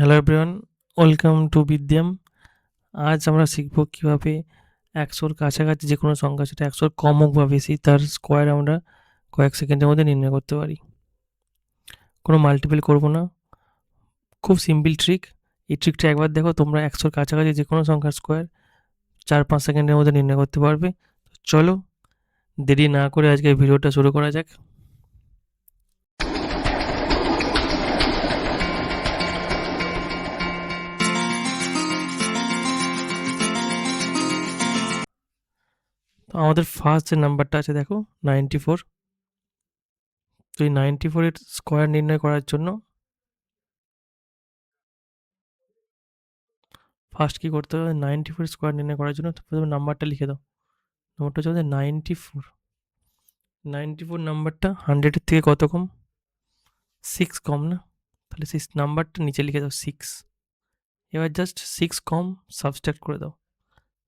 Hello everyone, welcome to Vidyam. আজ আমরা শিখব কিভাবে ১০০-র কাছাকাছি যে কোনো সংখ্যা, সেটা ১০০-র কম হোক বা বেশি, তার স্কোয়ার আমরা কয়েক সেকেন্ডের মধ্যে নির্ণয় করতে পারি। কোনো মাল্টিপল করব না, খুব সিম্পল ট্রিক। এই ট্রিকটা একবার দেখো, তোমরা ১০০-র কাছাকাছি যে কোনো সংখ্যার স্কোয়ার ৪-৫ সেকেন্ডের মধ্যে নির্ণয় করতে পারবে। চলো দেরি না করে আজকে ভিডিওটা শুরু করা যাক। তো আমাদের ফার্স্ট যে নাম্বারটা আছে দেখো 94। তো এই 94-এর স্কোয়ার নির্ণয় করার জন্য ফার্স্ট কী করতে হবে, 94 স্কোয়ার নির্ণয় করার জন্য প্রথমে নাম্বারটা লিখে দাও। নাম্বারটা হচ্ছে আমাদের 94। 94 নাম্বারটা 100-এর থেকে কত কম? 6 কম না? তাহলে সেই নাম্বারটা নিচে লিখে দাও 6। এবার জাস্ট 6 কম সাবস্ট্রাক্ট করে দাও।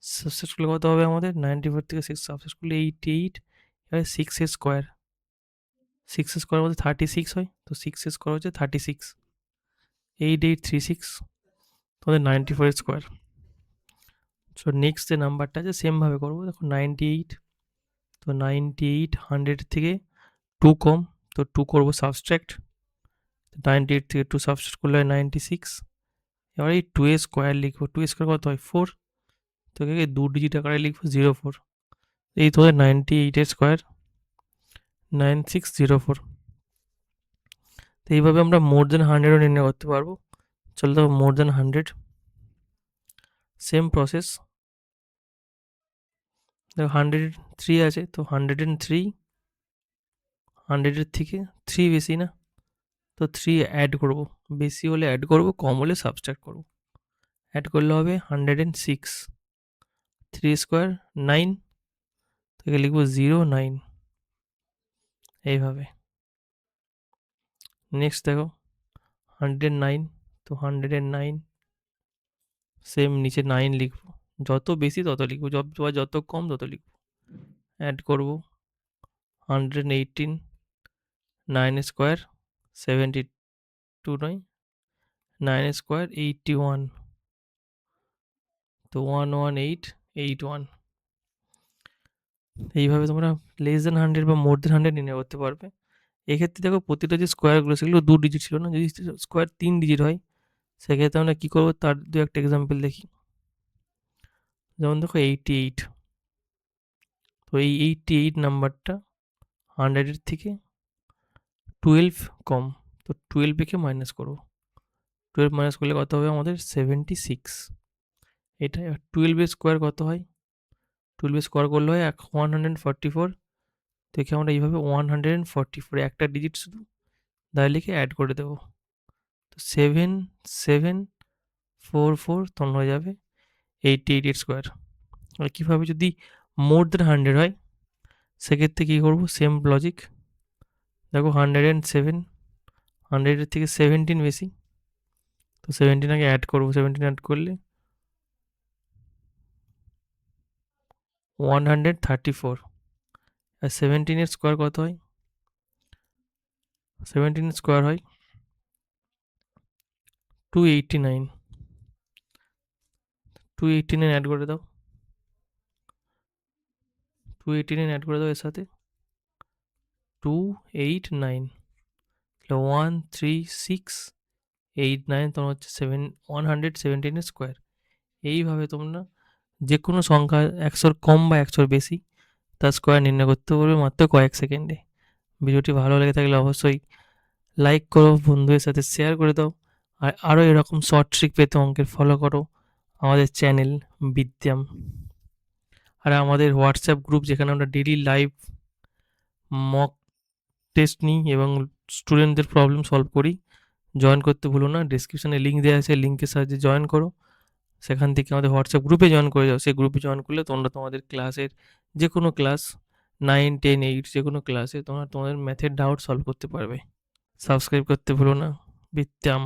সাবস্ট্রাক্ট করলে কত হবে আমাদের? 94 থেকে 6 সাবস্ট্রাক্ট করলে 88। এবার 6 এর স্কোয়ার, 6 এর স্কোয়ার বলতে 36 হয়, তো 6 এর স্কোয়ার হচ্ছে 36। 8836 তোমাদের 94 এর স্কোয়ার। সো নেক্সট যে নাম্বারটা আছে সেমভাবে করবো। দেখো 98, তো 98 100 থেকে 2 কম, তো 2 করবো সাবস্ট্রাক্ট। 98 থেকে 2 সাবস্ট্রাক্ট করলে হয় 96। এবার এই 2 এর স্কোয়ার লিখবো। 2 এর স্কোয়ার কত হয়? 4। তো একে 2 ডিজিট আকারে লিখবো 04। এই তো 98 এর স্কোয়ার 9604। তো এইভাবে আমরা মোর দেন 100ও নির্ণয় করতে পারবো। চলো তো মোর দেন 100, সেম প্রসেস। দেখো 103 আছে, তো 103, 100-এর থেকে 3 বেশি না, তো 3 অ্যাড করব। বেশি হলে অ্যাড করব, কম হলে সাবস্ট্রাক্ট করব। অ্যাড করলে হবে 106। 3 স্কোয়ার 9, থেকে লিখবো 09। এইভাবে নেক্সট দেখো 109, তো 109 সেম নিচে 9 লিখবো। যত বেশি তত লিখবো, যত কম তত লিখবো। অ্যাড করব 118, 9 স্কোয়ার 72 নয়, 9 স্কোয়ার 81, তো 11881। এইভাবে তোমরা লেস দেন 100 বা মোর দেন 100 নির্ণয় করতে পারবে। এক্ষেত্রে দেখো প্রতিটা যে স্কোয়ারগুলো সেগুলো 2 ডিজিট ছিল না, যদি স্কোয়ার 3 ডিজিট হয় সেক্ষেত্রে আমরা কী করবো তার দু একটা এক্সাম্পল দেখি। যেমন দেখো 88, তো এই 88 নাম্বারটা 100-এর থেকে 12 কম, তো 12 একে মাইনাস করবো। 12 মাইনাস করলে কত হবে আমাদের? 76। এটা 12-এর স্কোয়ার কত হয়? 12-এর স্কোয়ার করলে হয় 144। তো এখানে আমরা এইভাবে 144 একটা ডিজিট শুধু দাঁড়িয়ে লিখে অ্যাড করে দেবো। তো 7744 তখন হয়ে যাবে 88 স্কোয়ার। আর কীভাবে যদি মোর দেন 100 হয় সেক্ষেত্রে কী করবো? Same logic. দেখো 107, 100-এর থেকে 17 বেশি, তো 17 আগে অ্যাড করবো। 17 অ্যাড করলে 134। আর 17-এর স্কোয়ার কত হয়? 17-এর স্কোয়ার হয় 289। 289 অ্যাড করে দাও, 289 অ্যাড করে দাও এর সাথে 289, 13689, তোমার হচ্ছে 117 স্কোয়ার। এইভাবে তোমরা যে কোনো সংখ্যা 100-র কম বা 100-র বেশি তার স্কোয়ার নির্ণয় করতে পারবে মাত্র কয়েক সেকেন্ডে। ভিডিওটি ভালো লেগে থাকলে অবশ্যই লাইক করো, বন্ধুদের সাথে শেয়ার করে দাও। আর আরও এরকম শর্ট ট্রিক পেতে অঙ্কের ফলো করো আমাদের চ্যানেল বিদ্যাম। আর আমাদের হোয়াটসঅ্যাপ গ্রুপ, যেখানে আমরা ডেইলি লাইভ মক টেস্ট নিই এবং স্টুডেন্টদের প্রবলেম সলভ করি, জয়েন করতে ভুলো না। ডিসক্রিপশানে লিঙ্ক দেওয়া আছে, লিঙ্কের সাহায্যে জয়েন করো। সেখান থেকে আমাদের হোয়াটসঅ্যাপ গ্রুপে জয়েন করে যাও। সেই গ্রুপে জয়েন করলে তোমরা তোমাদের ক্লাসের যে কোনো ক্লাস 9, 10, 8 যে কোনো ক্লাসে তোমরা তোমাদের ম্যাথের ডাউট সলভ করতে পারবে। সাবস্ক্রাইব করতে ভুলো না। বিদ্যাম।